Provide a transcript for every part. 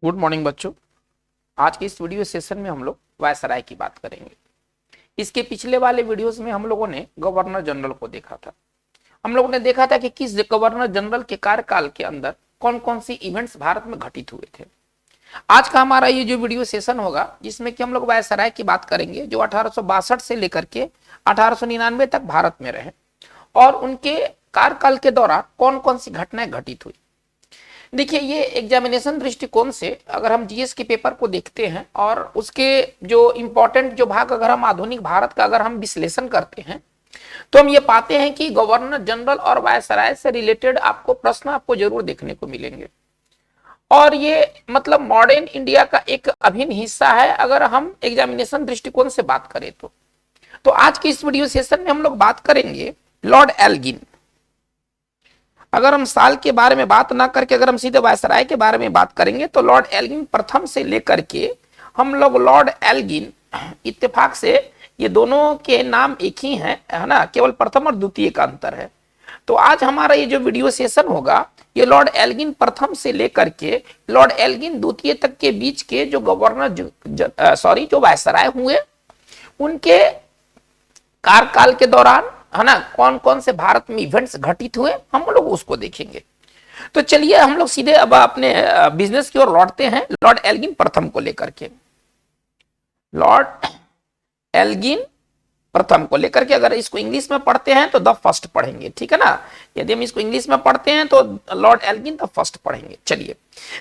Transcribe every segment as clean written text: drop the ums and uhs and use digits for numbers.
Good morning बच्चों। आज के इस वीडियो सेशन में हम लोग वायसराय की बात करेंगे। इसके पिछले वाले वीडियोस में हम लोगों ने गवर्नर जनरल को देखा था। हम लोगों ने देखा था कि किस गवर्नर जनरल के कार्यकाल के अंदर कौन कौन सी इवेंट्स भारत में घटित हुए थे। आज का हमारा ये जो वीडियो सेशन होगा जिसमें कि हम लोग वायसराय की बात करेंगे जो 1862 से लेकर के 1899 तक भारत में रहे और उनके कार्यकाल के दौरान कौन कौन सी घटनाएं घटित हुई। देखिए, ये एग्जामिनेशन दृष्टिकोण से अगर हम जीएस के पेपर को देखते हैं और उसके जो इंपॉर्टेंट जो भाग अगर हम आधुनिक भारत का अगर हम विश्लेषण करते हैं तो हम ये पाते हैं कि गवर्नर जनरल और वायसराय से रिलेटेड आपको प्रश्न आपको जरूर देखने को मिलेंगे और ये मतलब मॉडर्न इंडिया का एक अभिन्न हिस्सा है अगर हम एग्जामिनेशन दृष्टिकोण से बात करें तो आज की इस वीडियो सेशन में हम लोग बात करेंगे लॉर्ड एल्गिन। अगर हम साल के बारे में बात ना करके अगर हम सीधे वायसराय के बारे में बात करेंगे तो लॉर्ड एल्गिन प्रथम से लेकर के हम लोग लॉर्ड एल्गिन इत्तेफाक से ये दोनों के नाम एक ही हैं, है ना, केवल प्रथम और द्वितीय का अंतर है। तो आज हमारा ये जो वीडियो सेशन होगा ये लॉर्ड एल्गिन प्रथम से लेकर के लॉर्ड एल्गिन द्वितीय तक के बीच के जो गवर्नर जो वायसराय हुए उनके कार्यकाल के दौरान, है ना, कौन कौन से भारत में इवेंट्स घटित हुए हम लोग उसको देखेंगे। तो चलिए हम लोग सीधे अब अपने बिजनेस की ओर लौटते हैं लॉर्ड एल्गिन प्रथम को लेकर के। लॉर्ड एल्गिन प्रथम को लेकर के अगर इसको इंग्लिश में पढ़ते हैं तो द फर्स्ट पढ़ेंगे, ठीक है ना। यदि हम इसको इंग्लिश में पढ़ते हैं तो लॉर्ड एल्गिन द फर्स्ट पढ़ेंगे। चलिए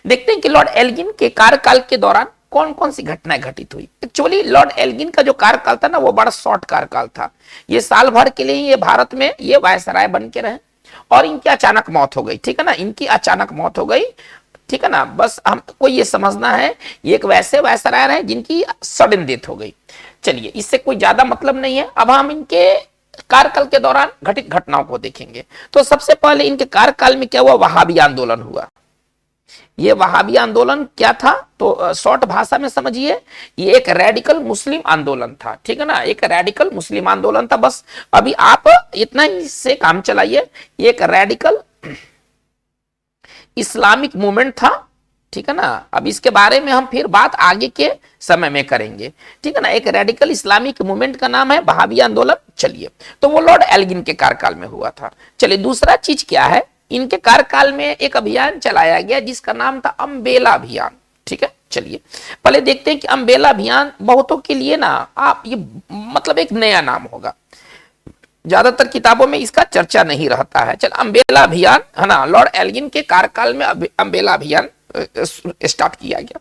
देखते हैं कि लॉर्ड एल्गिन के कार्यकाल के दौरान कौन कौन सी घटनाएं घटित हुई। एक्चुअली लॉर्ड एल्गिन का जो कार्यकाल था ना वो बड़ा शॉर्ट कार्यकाल था। ये साल भर के लिए ये भारत में ये वायसराय बन के रहे और इनकी अचानक मौत हो गई, ठीक है ना, इनकी अचानक मौत हो गई, ठीक है ना। बस हमको ये समझना है ये एक वैसे वायसराय रहे जिनकी सडन डेथ हो गई। चलिए इससे कोई ज्यादा मतलब नहीं है। अब हम इनके कार्यकाल के दौरान घटित घटनाओं को देखेंगे। तो सबसे पहले इनके कार्यकाल में क्या हुआ, वहाबी आंदोलन हुआ। ये वहाबी आंदोलन क्या था तो शॉर्ट भाषा में समझिए ये एक रेडिकल मुस्लिम आंदोलन था, ठीक है ना, एक रेडिकल मुस्लिम आंदोलन था। बस अभी आप इतना ही से काम चलाइए, ये एक रेडिकल इस्लामिक मूवमेंट था, ठीक है ना। अब इसके बारे में हम फिर बात आगे के समय में करेंगे, ठीक है ना। एक रेडिकल इस्लामिक मूवमेंट का नाम है वहाबी आंदोलन। चलिए तो वो लॉर्ड एल्गिन के कार्यकाल में हुआ था। चलिए दूसरा चीज क्या है, इनके कार्यकाल में एक अभियान चलाया गया जिसका नाम था अम्बेला अभियान, ठीक है। चलिए पहले देखते हैं कि अम्बेला अभियान बहुतों के लिए ना आप ये मतलब एक नया नाम होगा, ज्यादातर किताबों में इसका चर्चा नहीं रहता है। चल अम्बेला अभियान, है ना, लॉर्ड एल्गिन के कार्यकाल में अम्बेला अभियान स्टार्ट किया गया।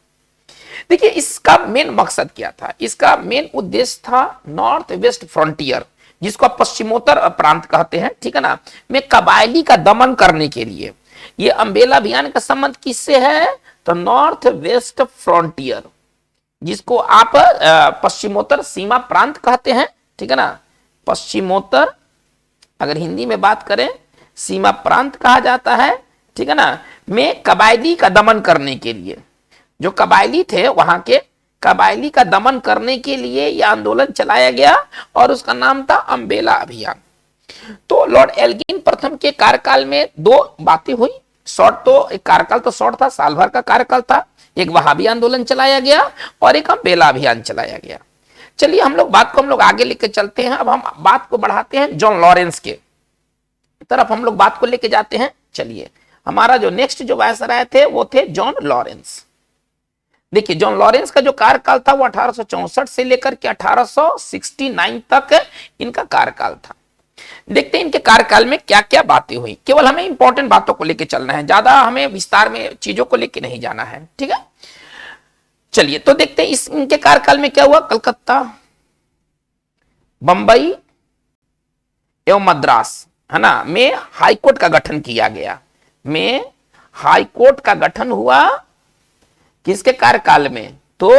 देखिए इसका मेन मकसद क्या था, इसका मेन उद्देश्य था नॉर्थ वेस्ट फ्रंटियर जिसको पश्चिमोत्तर प्रांत कहते हैं, ठीक है ना, में कबायली का दमन करने के लिए। ये अम्बेला अभियान का संबंध किससे है तो नॉर्थ वेस्ट फ्रंटियर जिसको आप पश्चिमोत्तर सीमा प्रांत कहते हैं, ठीक है ना। पश्चिमोत्तर अगर हिंदी में बात करें सीमा प्रांत कहा जाता है, ठीक है ना, में कबायली का दमन करने के लिए। जो कबायली थे वहां के कबायली का दमन करने के लिए यह आंदोलन चलाया गया और उसका नाम था अम्बेला अभियान। तो लॉर्ड एल्गिन प्रथम के कार्यकाल में दो बातें हुई। शॉर्ट तो एक कार्यकाल तो शॉर्ट था, साल भर का कार्यकाल था। एक वहाबी आंदोलन चलाया गया और एक अम्बेला अभियान चलाया गया। चलिए हम लोग बात को हम लोग आगे लेके चलते हैं। अब हम बात को बढ़ाते हैं जॉन लॉरेंस के तरफ हम लोग बात को लेके जाते हैं। चलिए हमारा जो नेक्स्ट जो वायसराय थे वो थे जॉन लॉरेंस। देखिए जॉन लॉरेंस का जो कार्यकाल था वो 1864 से लेकर के 1869 तक इनका कार्यकाल था। देखते हैं इनके कार्यकाल में क्या क्या बातें हुई। केवल हमें इंपॉर्टेंट बातों को लेकर चलना है, ज्यादा हमें विस्तार में चीजों को लेकर नहीं जाना है, ठीक है। चलिए तो देखते हैं इस इनके कार्यकाल में क्या हुआ। कलकत्ता, बंबई एवं मद्रास, है ना, में हाईकोर्ट का गठन किया गया। में हाईकोर्ट का गठन हुआ किसके कार्यकाल में तो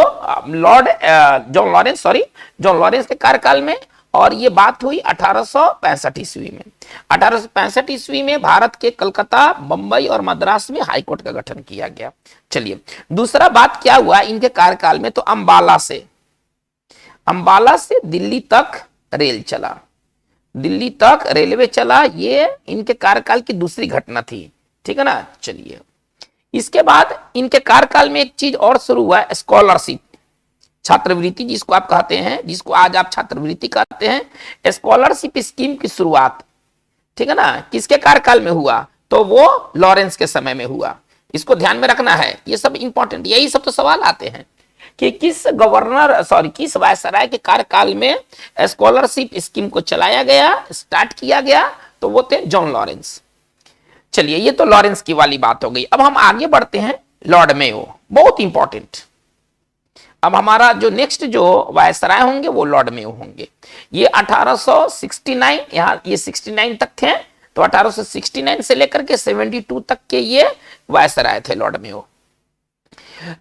जॉन लॉरेंस के कार्यकाल में। और ये बात हुई 1865 ईस्वी में। 1865 ईस्वी में भारत के कलकत्ता, बंबई और मद्रास में हाईकोर्ट का गठन किया गया। चलिए दूसरा बात क्या हुआ इनके कार्यकाल में तो अंबाला से दिल्ली तक रेल चला, दिल्ली तक रेलवे चला। ये इनके कार्यकाल की दूसरी घटना थी, ठीक है ना। चलिए इसके बाद इनके कार्यकाल में एक चीज और शुरू हुआ है, स्कॉलरशिप, छात्रवृत्ति जिसको आप कहते हैं, जिसको आज आप छात्रवृत्ति कहते हैं। स्कॉलरशिप स्कीम की शुरुआत, ठीक है ना, किसके कार्यकाल में हुआ? तो वो लॉरेंस के समय में हुआ। इसको ध्यान में रखना है, ये सब इंपॉर्टेंट, यही सब तो सवाल आते हैं कि किस वायसराय के कार्यकाल में स्कॉलरशिप स्कीम को चलाया गया, स्टार्ट किया गया? तो वो थे जॉन लॉरेंस। चलिए, ये तो लॉरेंस की वाली बात हो गई। अब हम आगे बढ़ते हैं, लॉर्ड मेयो, बहुत इंपॉर्टेंट। अब हमारा जो नेक्स्ट जो वायसराय होंगे वो लॉर्ड मेयो होंगे। ये 1869, यहाँ ये 69 तक थे, तो 1869 से लेकर के 72 तक के ये वायसराय थे लॉर्ड मेयो।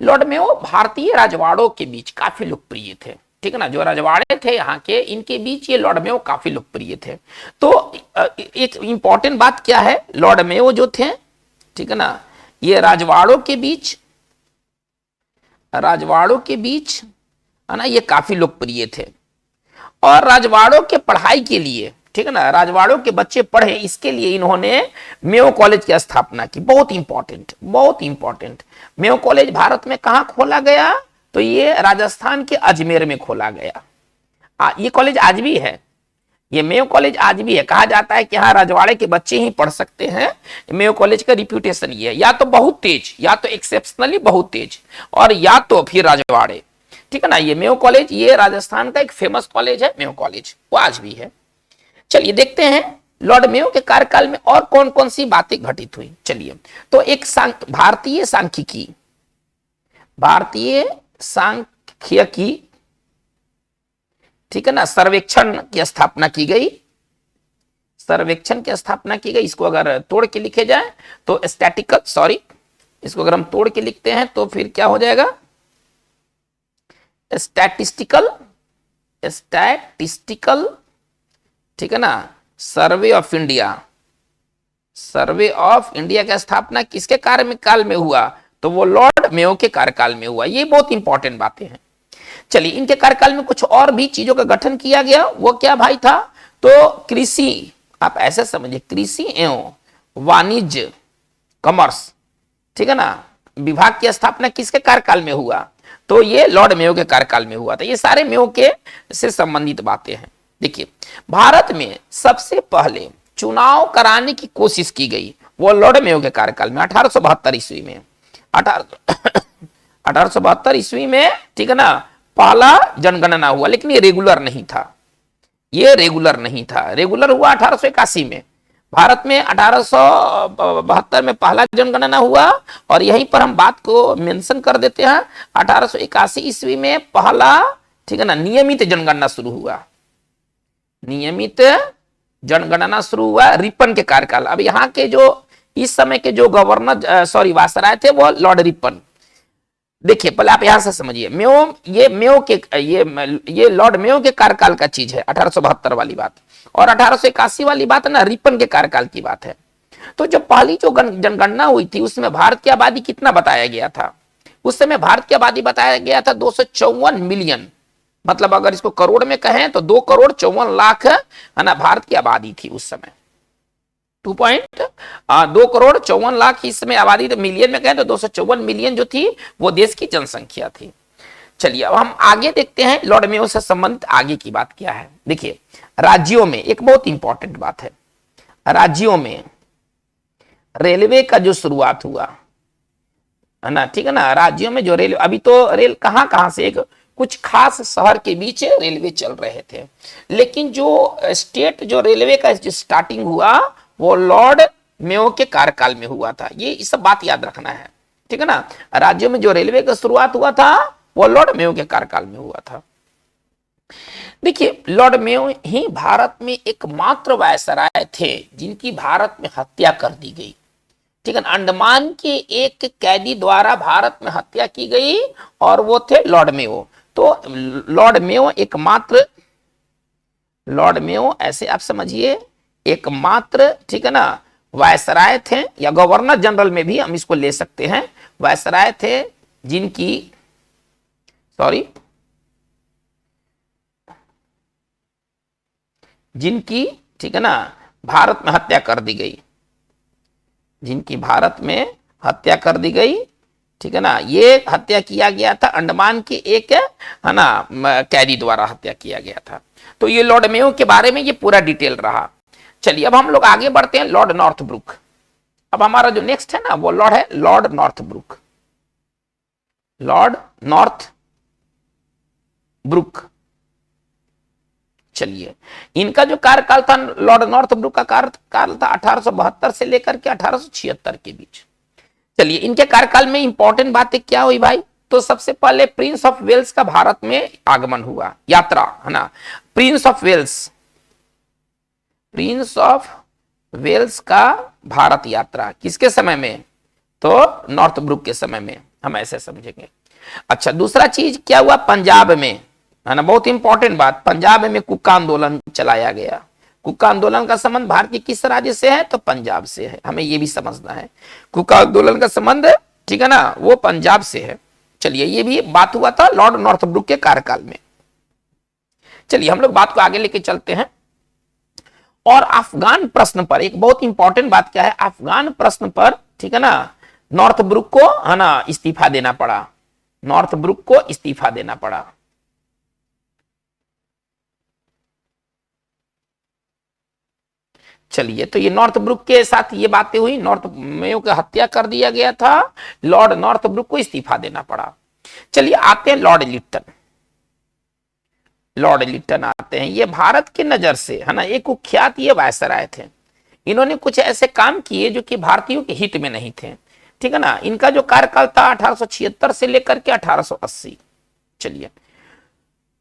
लॉर्ड मेयो भारतीय राजवाड़ों के बीच काफी लोकप्रिय थे, ठीक है ना, जो राजवाड़े थे यहाँ के, इनके बीच ये लॉर्ड मेयो काफी लोकप्रिय थे। तो एक इंपॉर्टेंट बात क्या है, लॉर्ड मेयो जो थे, ठीक है ना, ये राजवाड़ों के बीच है ना, ये काफी लोकप्रिय थे। और राजवाड़ों के पढ़ाई के लिए, ठीक है ना, राजवाड़ों के बच्चे पढ़े, इसके लिए इन्होंने मेयो कॉलेज की स्थापना की। बहुत इंपॉर्टेंट। मेयो कॉलेज भारत में कहां खोला गया? तो ये राजस्थान के अजमेर में खोला गया। ये कॉलेज आज भी है, ये मेयो कॉलेज आज भी है। कहा जाता है कि हाँ, राजवाड़े के बच्चे ही पढ़ सकते हैं। मेयो कॉलेज का रिप्यूटेशन ये है, या तो बहुत तेज, या तो एक्सेप्शनली बहुत तेज, और या तो फिर राजवाड़े, ठीक है ना। ये मेयो कॉलेज, ये राजस्थान का एक फेमस कॉलेज है, मेयो कॉलेज, वो आज भी है। चलिए देखते हैं लॉर्ड मेयो के कार्यकाल में और कौन कौन सी बातें घटित हुई। चलिए, तो एक भारतीय सांख्यिकी, ठीक है ना, सर्वेक्षण की स्थापना की गई। इसको अगर तोड़ के लिखे जाए तो इसको अगर हम तोड़ के लिखते हैं तो फिर क्या हो जाएगा? स्टैटिस्टिकल, ठीक है ना, सर्वे ऑफ इंडिया की स्थापना किसके कार्यकाल में हुआ? तो वो लॉर्ड मेयो के कार्यकाल में हुआ। ये बहुत इंपॉर्टेंट बातें हैं। चलिए, इनके कार्यकाल में कुछ और भी चीजों का गठन किया गया। वो क्या भाई था? तो कृषि, आप ऐसे समझिए, कृषि एवं वाणिज्य, कॉमर्स, ठीक है ना, विभाग की स्थापना किसके कार्यकाल में हुआ? तो ये लॉर्ड मेयो के कार्यकाल में हुआ था। ये सारे मेयो के से संबंधित बातें हैं। देखिए, भारत में सबसे पहले चुनाव कराने की कोशिश की गई, वो लॉर्ड मेयो के कार्यकाल में 1872 ईस्वी में। 1872 ईस्वी में, ठीक है ना, पहला जनगणना हुआ, लेकिन ये रेगुलर नहीं था। रेगुलर हुआ 1881 में। भारत में 1872 में पहला जनगणना हुआ, और यहीं पर हम बात को मेंशन कर देते हैं, 1881 ईस्वी में पहला, ठीक है ना, नियमित जनगणना शुरू हुआ रिपन के कार्यकाल। अब यहाँ के जो इस समय के जो गवर्नर वायसराय थे वो लॉर्ड रिपन। देखिए, पहले आप यहां से समझिए, ये लॉर्ड मेयो के कार्यकाल का चीज है, 1872 वाली बात, और 1881 वाली बात ना रिपन के कार्यकाल की बात है। तो जो पहली जो जनगणना हुई थी उसमें भारत की आबादी कितना बताया गया था? उस समय भारत की आबादी बताया गया था 254 मिलियन, मतलब अगर इसको करोड़ में कहें तो 2,54,00,000 है ना, भारत की आबादी थी उस समय। 2,54,00,000 इस समय आबादी, तो मिलियन में कहें तो 254 मिलियन जो थी वो देश की जनसंख्या थी। चलिए, अब हम आगे देखते हैं लॉर्ड मेयो से संबंधित आगे की बात क्या है। देखिए, राज्यों में एक बहुत इंपॉर्टेंट बात है, राज्यों में रेलवे का जो शुरुआत हुआ है ना, ठीक है ना, राज्यों में जो रेलवे, अभी तो रेल कहां से, एक कुछ खास शहर के बीच रेलवे चल रहे थे, लेकिन जो स्टेट जो रेलवे का जो स्टार्टिंग हुआ वो लॉर्ड मेयो के कार्यकाल में हुआ था। ये सब बात याद रखना है, ठीक है ना। राज्यों में जो रेलवे का शुरुआत हुआ था वो लॉर्ड मेयो के कार्यकाल में हुआ था। देखिए, लॉर्ड मेयो ही भारत में एकमात्र वायसराय थे जिनकी भारत में हत्या कर दी गई, ठीक है ना। अंडमान के एक कैदी द्वारा भारत में हत्या की गई और वो थे लॉर्ड मेयो। तो लॉर्ड मेयो ऐसे आप समझिए एकमात्र, ठीक है ना, वायसराय थे, या गवर्नर जनरल में भी हम इसको ले सकते हैं, वायसराय थे जिनकी ठीक है ना, भारत में हत्या कर दी गई, जिनकी भारत में हत्या कर दी गई, ठीक है ना। ये हत्या किया गया था अंडमान के एक है ना कैदी द्वारा हत्या किया गया था। तो ये लॉर्ड मेयो के बारे में ये पूरा डिटेल रहा। चलिए अब हम लोग आगे बढ़ते हैं लॉर्ड नॉर्थब्रुक। अब हमारा जो नेक्स्ट है ना वो लॉर्ड है लॉर्ड नॉर्थब्रुक। लॉर्ड नॉर्थब्रुक, चलिए इनका जो कार्यकाल था लॉर्ड नॉर्थब्रुक का कार्यकाल था 1872 से लेकर के 1876 के बीच। चलिए इनके कार्यकाल में इंपॉर्टेंट बातें क्या हुई भाई, तो सबसे पहले प्रिंस ऑफ वेल्स का भारत में आगमन हुआ, यात्रा है ना। प्रिंस ऑफ वेल्स का भारत यात्रा किसके समय में, तो नॉर्थब्रुक के समय में, हम ऐसे समझेंगे। अच्छा दूसरा चीज क्या हुआ, पंजाब में है ना, बहुत इंपॉर्टेंट बात, पंजाब में कुक्का आंदोलन चलाया गया। कुक्का आंदोलन का संबंध भारत के किस राज्य से है, तो पंजाब से है, हमें यह भी समझना है। कुक्का आंदोलन का संबंध, ठीक है ना, वो पंजाब से है। चलिए ये भी बात हुआ था लॉर्ड नॉर्थब्रुक के कार्यकाल में। चलिए हम लोग बात को आगे लेके चलते हैं। और अफगान प्रश्न पर एक बहुत इंपॉर्टेंट बात क्या है, अफगान प्रश्न पर, ठीक है ना, नॉर्थब्रुक को है ना इस्तीफा देना पड़ा, नॉर्थब्रुक को इस्तीफा देना पड़ा। चलिए तो ये नॉर्थब्रुक के साथ ये बातें हुई, नॉर्थ मेयो की हत्या कर दिया गया था, लॉर्ड नॉर्थब्रुक को इस्तीफा देना पड़ा। चलिए आते हैं लॉर्ड लिट्टन। लॉर्ड लिट्टन आते हैं, ये भारत की नजर से है ना एक कुख्यात ये वायसराय थे। इन्होंने कुछ ऐसे काम किए जो कि भारतीयों के हित में नहीं थे, ठीक है ना। इनका जो कार्यकाल था 1876 से लेकर के 1880। चलिए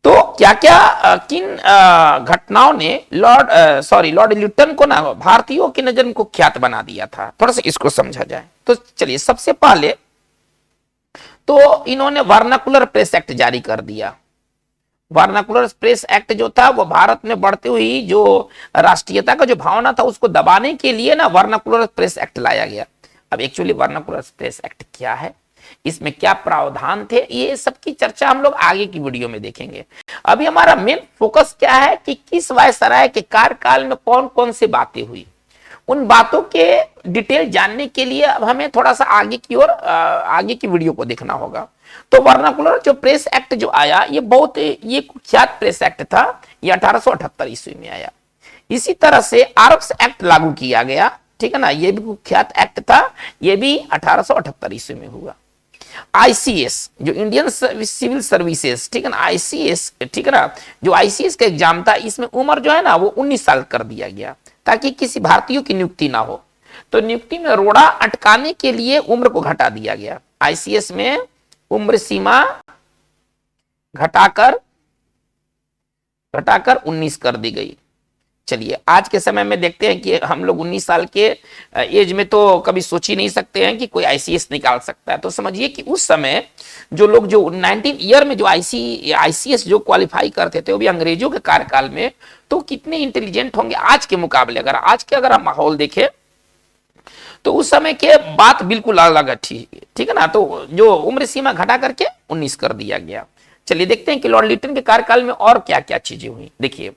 तो क्या क्या किन घटनाओं ने लॉर्ड लिट्टन को ना भारतीयों की नजर में कुख्यात बना दिया था, थोड़ा सा इसको समझा जाए। तो चलिए सबसे पहले तो इन्होंने वर्नाकुलर प्रेस एक्ट जारी कर दिया। वर्नाकुलर प्रेस एक्ट जो था वो भारत में बढ़ती हुई जो राष्ट्रीयता का जो भावना था उसको दबाने के लिए ना वर्नाकुलर प्रेस एक्ट लाया गया। अब एक्चुअली वर्नाकुलर प्रेस एक्ट क्या है, इसमें क्या प्रावधान थे, ये सब की चर्चा हम लोग आगे की वीडियो में देखेंगे। अभी हमारा मेन फोकस क्या है कि किस वायसराय के कार्यकाल में कौन कौन सी बातें हुई, उन बातों के डिटेल जानने के लिए अब हमें थोड़ा सा आगे की ओर आगे की वीडियो को देखना होगा। तो वर्नाकुलर जो प्रेस एक्ट जो आया ये बहुत ये कुख्यात प्रेस एक्ट था, ये 1878 ईस्वी में आया। इसी तरह से आर्म्स एक्ट लागू किया गया, ठीक है ना, ये भी कुख्यात एक्ट था, ये भी 1878 ईस्वी में हुआ। आईसीएस जो इंडियन सिविल सर्विसेज, ठीक है ना, आईसीएस, ठीक है ना, जो आईसीएस का एग्जाम था इसमें उम्र जो है ना वो 19 साल कर दिया गया ताकि किसी भारतीयों की नियुक्ति ना हो। तो नियुक्ति में रोड़ा अटकाने के लिए उम्र को घटा दिया गया। आईसीएस में उम्र सीमा घटाकर 19 कर दी गई। चलिए आज के समय में देखते हैं कि हम लोग 19 साल के एज में तो कभी सोच ही नहीं सकते हैं कि कोई आईसीएस निकाल सकता है। तो समझिए कि उस समय जो लोग जो 19 ईयर में जो आईसीएस जो क्वालिफाई करते थे वो भी अंग्रेजों के कार्यकाल में, तो कितने इंटेलिजेंट होंगे आज के मुकाबले। अगर आज के अगर हम माहौल देखें तो उस समय के बात बिल्कुल अलग थी, ठीक है ना। तो जो उम्र सीमा घटा करके 19 कर दिया गया। चलिए देखते हैं कि लॉर्ड लिट्टन के कार्यकाल में और क्या क्या चीजें हुई। देखिए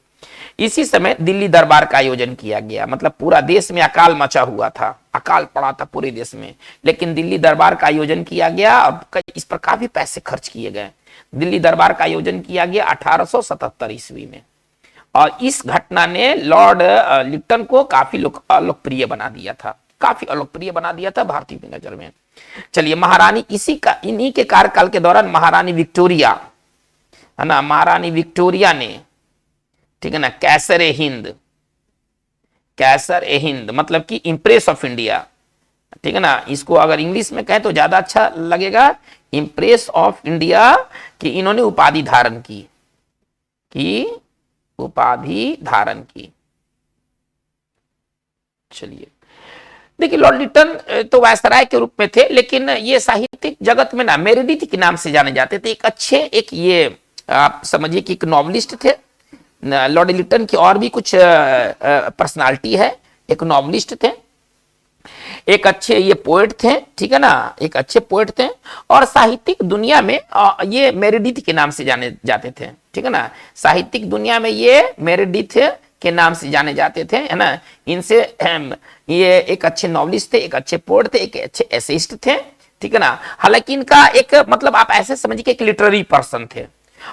इसी समय दिल्ली दरबार का आयोजन किया गया, मतलब पूरा देश में अकाल मचा हुआ था, अकाल पड़ा था पूरे देश में, लेकिन दिल्ली दरबार का आयोजन किया गया और इस पर काफी पैसे खर्च किए गए। दिल्ली दरबार का आयोजन किया गया 1877 ईस्वी में, और इस घटना ने लॉर्ड लिट्टन को काफी लोकप्रिय बना दिया था, काफी अलोकप्रिय बना दिया था भारतीयों की नजर में। चलिए महारानी इन्हीं के कार्यकाल के दौरान महारानी विक्टोरिया है ना, महारानी विक्टोरिया ने, ठीक है ना, कैसर ए हिंद मतलब कि इंप्रेस ऑफ इंडिया, ठीक है ना, इसको अगर इंग्लिश में कहें तो ज्यादा अच्छा लगेगा, इंप्रेस ऑफ इंडिया की इन्होंने उपाधि धारण की। चलिए देखिए लॉर्ड लिट्टन तो वायसराय के रूप में थे, लेकिन ये साहित्यिक जगत में ना मेरेडिथ के नाम से जाने जाते थे। एक ये आप समझिए कि एक नॉवलिस्ट थे लॉर्ड लिट्टन की, और भी कुछ पर्सनालिटी है, एक नॉवलिस्ट थे, एक अच्छे ये पोएट थे, ठीक है ना, एक अच्छे पोएट थे, और साहित्यिक दुनिया में ये मेरेडिथ के नाम से जाने जाते थे, ठीक है ना, साहित्यिक दुनिया में ये मेरेडिथ के नाम से जाने जाते थे, है ना। इनसे ये एक अच्छे नॉवलिस्ट थे, एक अच्छे पोएट थे, एक अच्छे एसेइस्ट थे, ठीक है ना। हालांकि इनका एक मतलब आप ऐसे समझिए एक लिटरेरी पर्सन थे,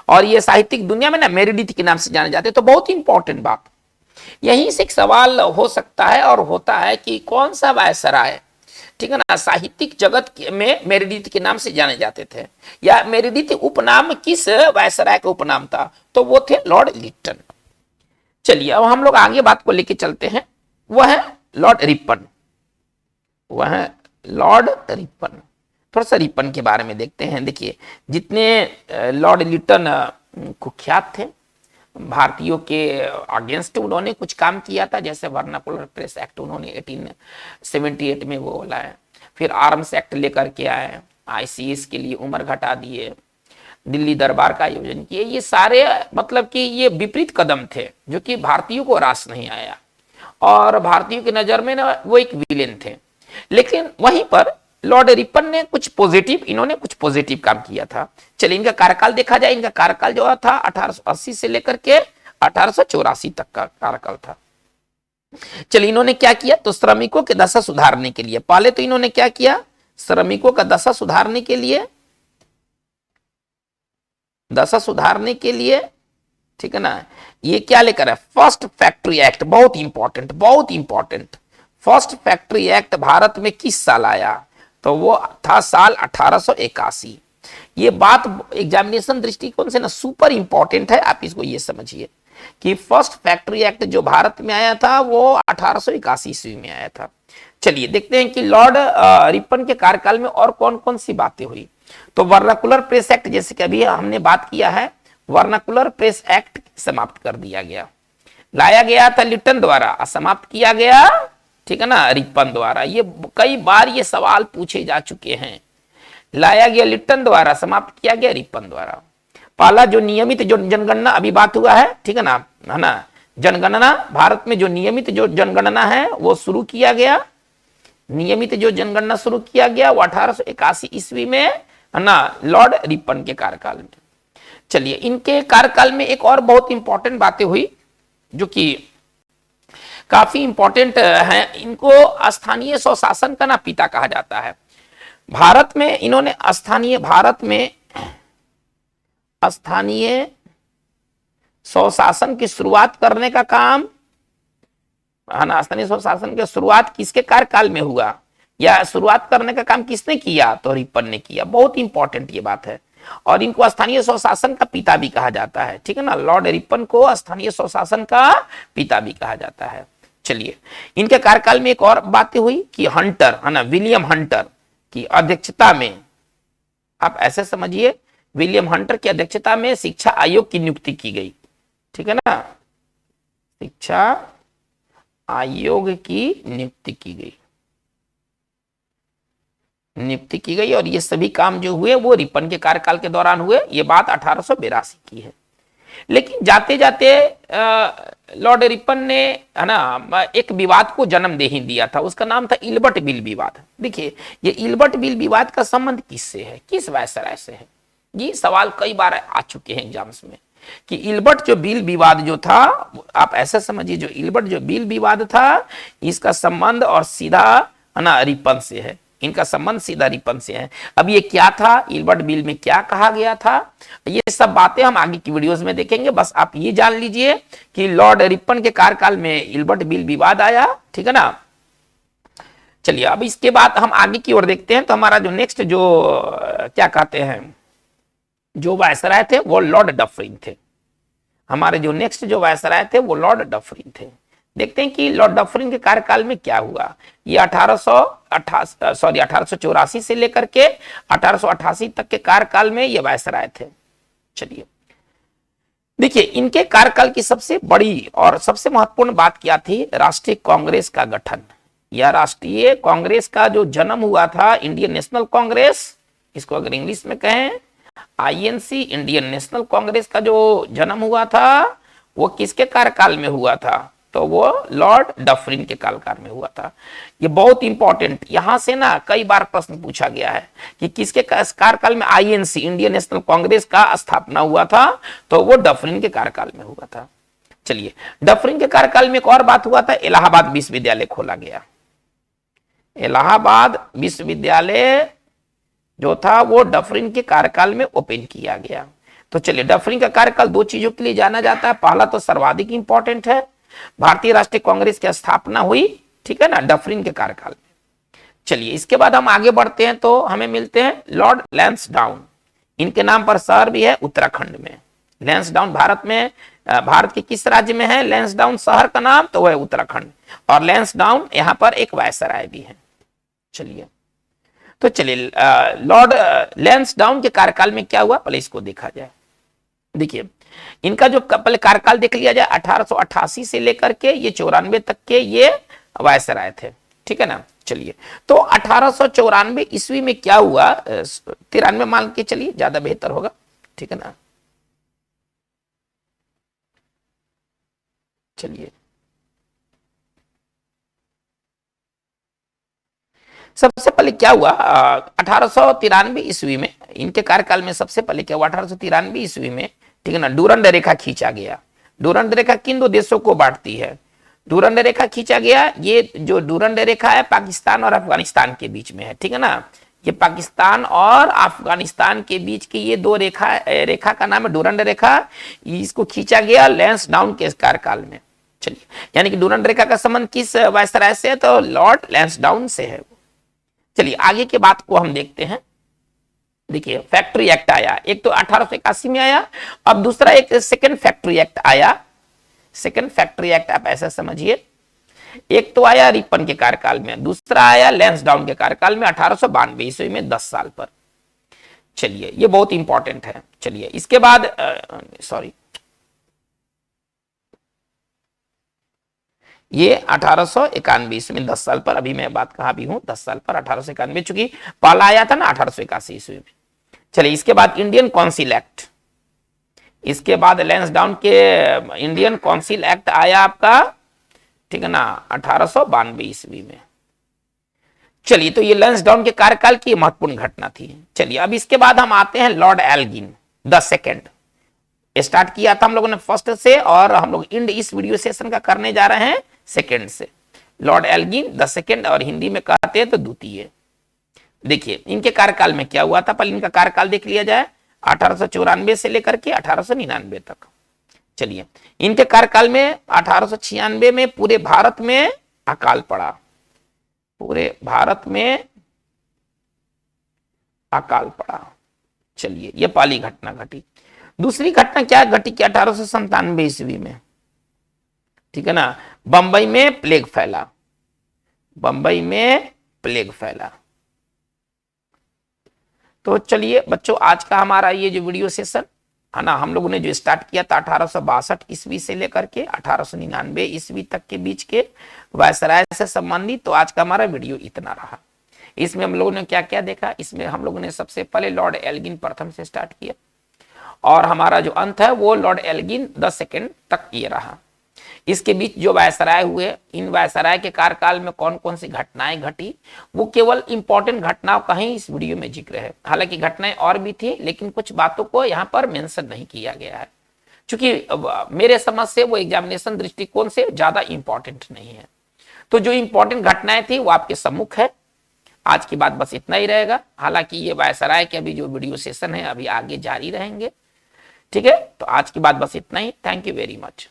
और ये साहित्यिक दुनिया में ना मेरिडिथ के नाम से जाने जाते। तो बहुत इंपॉर्टेंट बात, यहीं से एक सवाल हो सकता है और होता है कि कौन सा वायसराय, ठीक है ना, साहित्यिक जगत में मेरिडिथ के नाम से जाने जाते थे, या मेरिडिथ उपनाम किस वायसराय का उपनाम था, तो वो थे लॉर्ड लिटन। चलिए अब हम लोग आगे बात को लेके चलते हैं, वह है लॉर्ड रिपन। वह है लॉर्ड रिपन। थोड़ा सा रिपन के बारे में देखते हैं। देखिए, जितने लॉर्ड लिटन कुख्यात थे, भारतीयों के अगेंस्ट उन्होंने कुछ काम किया था, जैसे वर्नाकुलर प्रेस एक्ट उन्होंने 1878 में वो लाए, फिर आर्म्स एक्ट लेकर के आए, आईसीएस के लिए उम्र घटा दिए, दिल्ली दरबार का आयोजन किए। ये सारे मतलब कि ये विपरीत कदम थे जो कि भारतीयों को रास नहीं आया, और भारतीयों की नजर में ना वो एक विलेन थे। लेकिन वहीं पर लॉर्ड रिपन ने कुछ पॉजिटिव, इन्होंने कुछ पॉजिटिव काम किया था। चलिए इनका कार्यकाल देखा जाए। इनका कार्यकाल जो था 1880 से लेकर के 1884 तक का कार्यकाल था। चलिए इन्होंने क्या किया, तो श्रमिकों की दशा सुधारने के लिए, पहले तो इन्होंने क्या किया, श्रमिकों का दशा सुधारने के लिए, ठीक है ना, ये क्या लेकर है, फर्स्ट फैक्ट्री एक्ट। बहुत इंपॉर्टेंट, बहुत important. First factory act Bharat में किस साल आया, तो वो था साल 1881। ये बात एग्जामिनेशन दृष्टिकोण से ना सुपर इंपॉर्टेंट है, आप इसको ये समझिए कि फर्स्ट फैक्ट्री एक्ट जो भारत में आया था वो 1881 ईस्वी में आया था। चलिए देखते हैं कि लॉर्ड रिपन के कार्यकाल में और कौन कौन सी बातें हुई। तो वर्नाकुलर प्रेस एक्ट, जैसे कि अभी हमने बात किया है, वर्नाकुलर प्रेस एक्ट समाप्त कर दिया गया, लाया गया था लिटन द्वारा, समाप्त किया गया, ठीक है ना, रिपन द्वारा। ये कई बार ये सवाल पूछे जा चुके हैं, लाया गया लिटन द्वारा, समाप्त किया गया रिपन द्वारा। पहला जो नियमित जो जनगणना अभी बात हुआ है, ठीक है ना, जनगणना भारत में जो नियमित जो जनगणना है वो शुरू किया गया, नियमित जो जनगणना शुरू किया गया वो 1881 ईस्वी में, है ना, लॉर्ड रिपन के कार्यकाल में। चलिए इनके कार्यकाल में एक और बहुत इंपॉर्टेंट बातें हुई जो कि काफी इंपॉर्टेंट है। इनको स्थानीय स्वशासन का ना पिता कहा जाता है। भारत में इन्होंने स्थानीय स्वशासन की शुरुआत करने का काम, है ना, स्थानीय स्वशासन की शुरुआत किसके कार्यकाल में हुआ, या शुरुआत करने का काम किसने किया, तो रिपन ने किया। बहुत इंपॉर्टेंट ये बात है, और इनको स्थानीय स्वशासन का पिता भी कहा जाता है, ठीक है ना, लॉर्ड रिपन को स्थानीय स्वशासन का पिता भी कहा जाता है। चलिए इनके कार्यकाल में एक और बातें हुई कि हंटर, है ना, विलियम हंटर की अध्यक्षता में, आप ऐसे समझिए, विलियम हंटर की अध्यक्षता में शिक्षा आयोग की नियुक्ति की गई, ठीक है ना, शिक्षा आयोग की नियुक्ति की गई, और ये सभी काम जो हुए वो रिपन के कार्यकाल के दौरान हुए। ये बात 1882 की है। लेकिन जाते जाते लॉर्ड रिपन ने, है ना, एक विवाद को जन्म दे ही दिया था, उसका नाम था इल्बर्ट बिल विवाद। देखिए ये इल्बर्ट बिल विवाद का संबंध किससे है, किस वायसराय से है, ये सवाल कई बार आ चुके हैं एग्जाम्स में कि इल्बर्ट जो बिल विवाद जो था, आप ऐसा समझिए, जो इल्बर्ट जो बिल विवाद था इसका संबंध और सीधा, है ना, रिपन से है, इनका संबंध सीधा रिपन से है। अब ये क्या था, इल्बर्ट बिल में क्या कहा गया था, ये सब बातें हम आगे की वीडियोस में देखेंगे। बस आप ये जान लीजिए कि लॉर्ड रिपन के कार्यकाल में इल्बर्ट बिल विवाद आया, ठीक है ना। चलिए अब इसके बाद हम आगे की ओर देखते हैं। तो हमारा जो नेक्स्ट जो क्या कहते हैं जो वायसराय थे वो लॉर्ड डफरिन थे। हमारे जो नेक्स्ट जो वायसराय थे वो लॉर्ड डफरिन थे। देखते हैं कि लॉर्ड डफरिन के कार्यकाल में क्या हुआ। ये 1884 से लेकर के 1888 तक के कार्यकाल में ये वायसराय थे। चलिए देखिए इनके कार्यकाल की सबसे बड़ी और सबसे महत्वपूर्ण बात क्या थी, राष्ट्रीय कांग्रेस का गठन या राष्ट्रीय कांग्रेस का जो जन्म हुआ था, इंडियन नेशनल कांग्रेस, इसको अगर इंग्लिश में कहें आईएनसी, इंडियन नेशनल कांग्रेस का जो जन्म हुआ था वो किसके कार्यकाल में हुआ था, तो वो लॉर्ड डफरिन के कार्यकाल में हुआ था। ये बहुत इंपॉर्टेंट, यहां से ना कई बार प्रश्न पूछा गया है कि किसके कार्यकाल में आईएनसी, इंडियन नेशनल कांग्रेस का स्थापना हुआ था, तो वो डफरिन के कार्यकाल में हुआ था। चलिए, डफरिन के कार्यकाल में एक और बात हुआ था, इलाहाबाद विश्वविद्यालय खोला गया। इलाहाबाद विश्वविद्यालय जो था वो डफरिन के कार्यकाल में ओपन किया गया। तो चलिए, डफरिन का कार्यकाल दो चीजों के लिए जाना जाता है। पहला तो सर्वाधिक इंपॉर्टेंट है, भारतीय राष्ट्रीय कांग्रेस की स्थापना हुई, ठीक है ना, डफरिन के कार्यकाल में। चलिए, इसके बाद हम आगे बढ़ते हैं तो हमें मिलते हैं लॉर्ड लैंसडाउन। इनके नाम पर शहर भी है उत्तराखंड में। लैंसडाउन भारत में, भारत के किस राज्य में है लैंसडाउन शहर का नाम? तो वह है उत्तराखंड। और लैंसडाउन यहां पर एक वायसराय भी है। चलिए, तो चलिए, लॉर्ड लैंसडाउन के कार्यकाल में क्या हुआ पहले इसको देखा जाए। देखिए, इनका जो पहले कार्यकाल देख लिया जाए, 1888 से लेकर के ये 94 तक के ये वायसराय थे, ठीक है ना। चलिए, तो 1894 ईस्वी में क्या हुआ, 93 मान के चलिए ज्यादा बेहतर होगा, ठीक है ना। चलिए, सबसे पहले क्या हुआ, 1893 ईस्वी में इनके कार्यकाल में सबसे पहले क्या हुआ, 1893 ईस्वी में, ठीक है ना, डूरंड रेखा खींचा गया। डूरंड रेखा किन दो देशों को बांटती है? डूरंड रेखा खींचा गया, ये जो डूरंड रेखा है पाकिस्तान और अफगानिस्तान के बीच में है, ठीक है ना। ये पाकिस्तान और अफगानिस्तान के बीच की ये दो रेखा का नाम है डूरंड रेखा। इसको खींचा गया लैंसडाउन के कार्यकाल में। चलिए, यानी कि डूरंड रेखा का संबंध किस वायसराय से है? तो लॉर्ड लैंसडाउन से है। चलिए, आगे के बात को हम देखते हैं। देखिए, फैक्ट्री एक्ट आया, एक तो 1881 में आया, अब दूसरा एक सेकंड फैक्ट्री एक्ट आया। सेकंड फैक्ट्री एक्ट आप ऐसा समझिए, एक तो आया रिपन के कार्यकाल में, दूसरा आया लैंसडाउन के कार्यकाल में 1892 ईस्वी में, 10 साल पर। चलिए, ये बहुत इंपॉर्टेंट है। चलिए, इसके बाद सॉरी, ये 1891 ईस्वी में, 10 साल पर। अभी मैं बात कहां भी हूं, 10 साल पर 1891, चूंकि पहला आया था ना 1881 ईस्वी में। चलिए, इसके बाद इंडियन काउंसिल एक्ट, इसके बाद लैंसडाउन के इंडियन काउंसिल एक्ट आया आपका, ठीक है ना, 1892 ईस्वी में। चलिए, तो ये लैंसडाउन के कार्यकाल की महत्वपूर्ण घटना थी। चलिए, अब इसके बाद हम आते हैं Lord Elgin the second. Start किया था हम लोगों ने फर्स्ट से, और हम लोग इंड इस वीडियो सेशन का करने जा रहे हैं सेकेंड से। लॉर्ड एल्गिन द सेकेंड, और हिंदी में कहते हैं तो द्वितीय। देखिए, इनके कार्यकाल में क्या हुआ था, पहले इनका कार्यकाल देख लिया जाए, 1894 से लेकर के 1899 तक। चलिए, इनके कार्यकाल में 1896 में पूरे भारत में अकाल पड़ा, पूरे भारत में अकाल पड़ा। चलिए, यह पहली घटना घटी। दूसरी घटना क्या घटी कि 1897 ईस्वी में, ठीक है ना, बंबई में प्लेग फैला, बंबई में प्लेग फैला। तो चलिए बच्चों, आज का हमारा ये जो वीडियो सेशन है ना, हम लोगों ने जो स्टार्ट किया था 1862 ईस्वी से लेकर के 1899 ईस्वी तक के बीच के वायसराय से संबंधित, तो आज का हमारा वीडियो इतना रहा। इसमें हम लोगों ने क्या क्या देखा, इसमें हम लोगों ने सबसे पहले लॉर्ड एल्गिन प्रथम से स्टार्ट किया, और हमारा जो अंत है वो लॉर्ड एल्गिन द सेकेंड तक ये रहा। इसके बीच जो वायसराय हुए, इन वायसराय के कार्यकाल में कौन कौन सी घटनाएं घटी, वो केवल इंपॉर्टेंट घटनाओं का ही इस वीडियो में जिक्र है। हालांकि घटनाएं और भी थी, लेकिन कुछ बातों को यहाँ पर मेंशन नहीं किया गया है, क्योंकि मेरे समझ से वो एग्जामिनेशन दृष्टिकोण से ज्यादा इंपॉर्टेंट नहीं है। तो जो इंपॉर्टेंट घटनाएं थी वो आपके सम्मुख है। आज की बात बस इतना ही रहेगा। हालांकि ये वायसराय के अभी जो वीडियो सेशन है अभी आगे जारी रहेंगे, ठीक है। तो आज की बात बस इतना ही। Thank you very much.